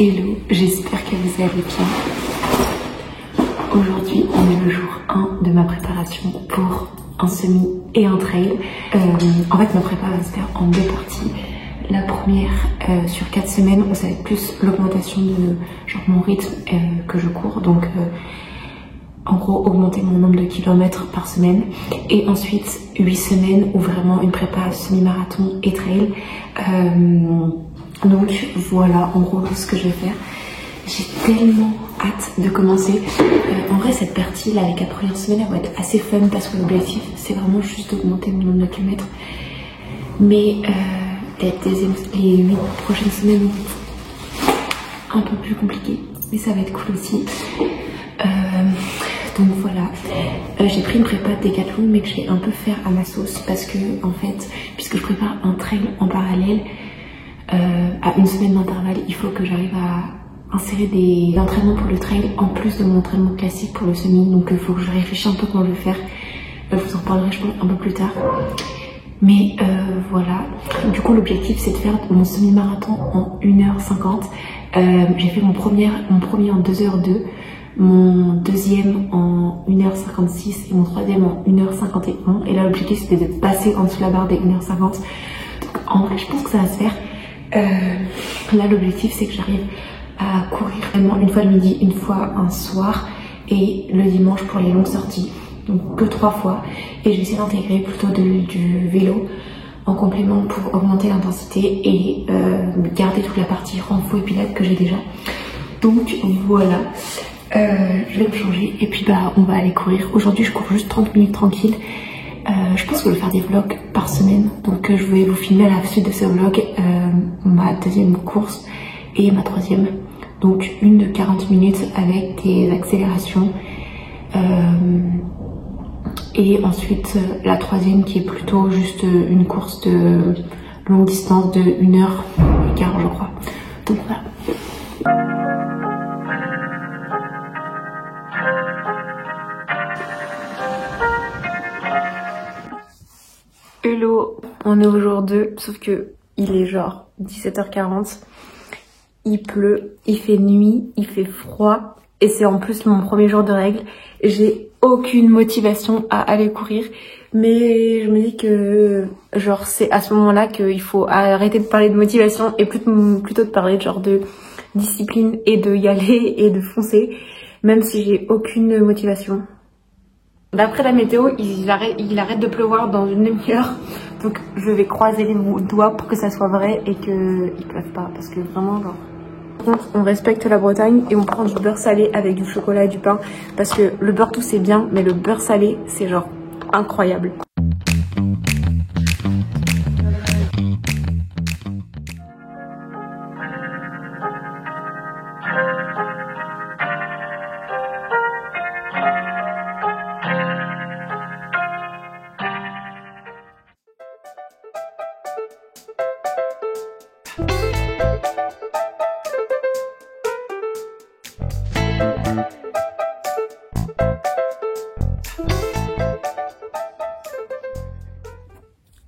Hello, j'espère que vous allez bien. Aujourd'hui, on est le jour 1 de ma préparation pour un semi et un trail. En fait, ma prépa va se faire en deux parties. La première, sur 4 semaines, ça va être plus l'augmentation de genre, mon rythme que je cours. Donc, en gros, augmenter mon nombre de kilomètres par semaine. Et ensuite, 8 semaines où vraiment une prépa semi-marathon et trail. Donc voilà en gros ce que je vais faire. J'ai tellement hâte de commencer. En vrai cette partie là, les 4 premières semaines elles vont être assez fun parce que l'objectif c'est vraiment juste d'augmenter mon nombre de kilomètres. Mais les 8 prochaines semaines vont être un peu plus compliquées. Mais ça va être cool aussi. Donc voilà, j'ai pris une prépa de Décathlon mais que je vais un peu faire à ma sauce parce que en fait, puisque je prépare un trail en parallèle, à une semaine d'intervalle, il faut que j'arrive à insérer des entraînements pour le trail en plus de mon entraînement classique pour le semi. Donc il faut que je réfléchisse un peu comment je vais faire. Je vous en parlerai je pense un peu plus tard. Mais voilà, du coup l'objectif c'est de faire mon semi-marathon en 1h50. J'ai fait mon premier en 2h02, mon deuxième en 1h56 et mon troisième en 1h51. Et là l'objectif c'était de passer en dessous de la barre des 1h50. Donc en vrai je pense que ça va se faire. Là l'objectif c'est que j'arrive à courir vraiment une fois le midi, une fois un soir et le dimanche pour les longues sorties, donc que 3 fois, et je vais essayer d'intégrer plutôt du vélo en complément pour augmenter l'intensité et garder toute la partie renfo et pilates que j'ai déjà. Donc voilà, je vais me changer et puis bah on va aller courir. Aujourd'hui je cours juste 30 minutes tranquille. Je pense que je vais faire des vlogs par semaine, donc je vais vous filmer à la suite de ce vlog ma deuxième course et ma troisième, donc une de 40 minutes avec des accélérations et ensuite la troisième qui est plutôt juste une course de longue distance de 1h15 je crois. Donc voilà. Hello, on est au jour 2, sauf que il est genre 17h40, il pleut, il fait nuit, il fait froid et c'est en plus mon premier jour de règles. J'ai aucune motivation à aller courir, mais je me dis que genre c'est à ce moment-là qu'il faut arrêter de parler de motivation et plutôt de parler genre de discipline et de y aller et de foncer, même si j'ai aucune motivation. D'après la météo, il arrête de pleuvoir dans une demi-heure. Donc je vais croiser les doigts pour que ça soit vrai et qu'il pleuve pas. Parce que vraiment, genre... Par contre, on respecte la Bretagne et on prend du beurre salé avec du chocolat et du pain. Parce que le beurre tout c'est bien, mais le beurre salé, c'est genre incroyable.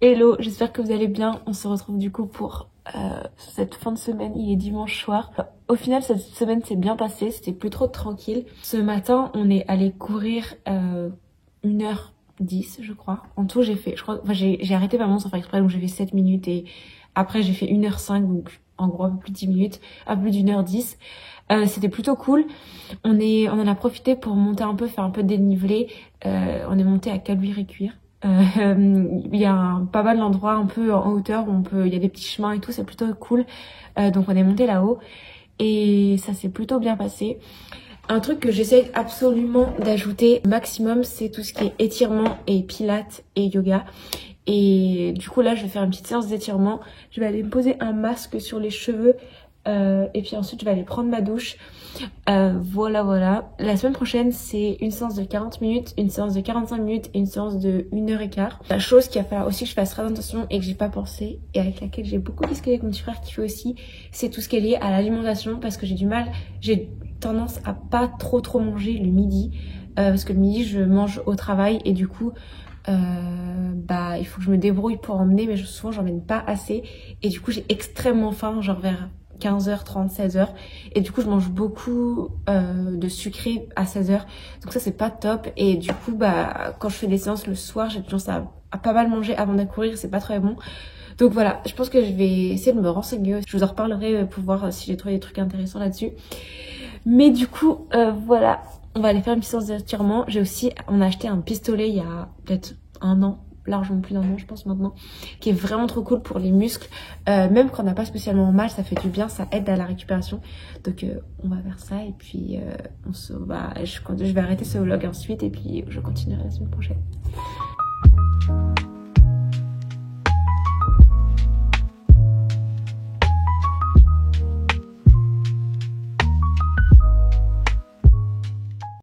Hello, j'espère que vous allez bien. On se retrouve du coup pour cette fin de semaine, il est dimanche soir. Au final cette semaine s'est bien passée, c'était plus trop tranquille. Ce matin on est allé courir 1h10 je crois. En tout j'ai fait, j'ai arrêté vraiment sans faire exprès, donc j'ai fait 7 minutes et après j'ai fait 1h05, donc en gros un peu plus de 10 minutes, à plus d'1h10. C'était plutôt cool. On en a profité pour monter un peu, faire un peu de dénivelé. On est monté à Caluire-et-Cuire. Il y a pas mal d'endroits un peu en hauteur où il y a des petits chemins et tout, c'est plutôt cool. Donc on est monté là-haut et ça s'est plutôt bien passé. Un truc que j'essaie absolument d'ajouter maximum, c'est tout ce qui est étirement et pilates et yoga. Et du coup là je vais faire une petite séance d'étirement. Je vais aller me poser un masque sur les cheveux et puis ensuite je vais aller prendre ma douche. Voilà. La semaine prochaine c'est une séance de 40 minutes, une séance de 45 minutes et une séance de 1h15. La chose qu'il va falloir aussi que je fasse très attention et que j'ai pas pensé et avec laquelle j'ai beaucoup discuté avec mon petit frère qui fait aussi, c'est tout ce qui est lié à l'alimentation, parce que j'ai tendance à pas trop manger le midi parce que le midi je mange au travail et du coup il faut que je me débrouille pour emmener, mais souvent j'emmène pas assez et du coup j'ai extrêmement faim, genre vers 15h30, 16h. Et du coup, je mange beaucoup de sucré à 16h. Donc ça, c'est pas top. Et du coup, bah, quand je fais des séances le soir, j'ai tendance à pas mal manger avant d'aller courir. C'est pas très bon. Donc voilà, je pense que je vais essayer de me renseigner. Je vous en reparlerai pour voir si j'ai trouvé des trucs intéressants là-dessus. Mais du coup, voilà, on va aller faire une petite séance d'étirement. On a acheté un pistolet il y a peut-être un an, largement plus d'un an je pense maintenant, qui est vraiment trop cool pour les muscles. Même quand on n'a pas spécialement mal, ça fait du bien, ça aide à la récupération. Donc on va faire ça et puis je vais arrêter ce vlog ensuite et puis je continuerai la semaine prochaine.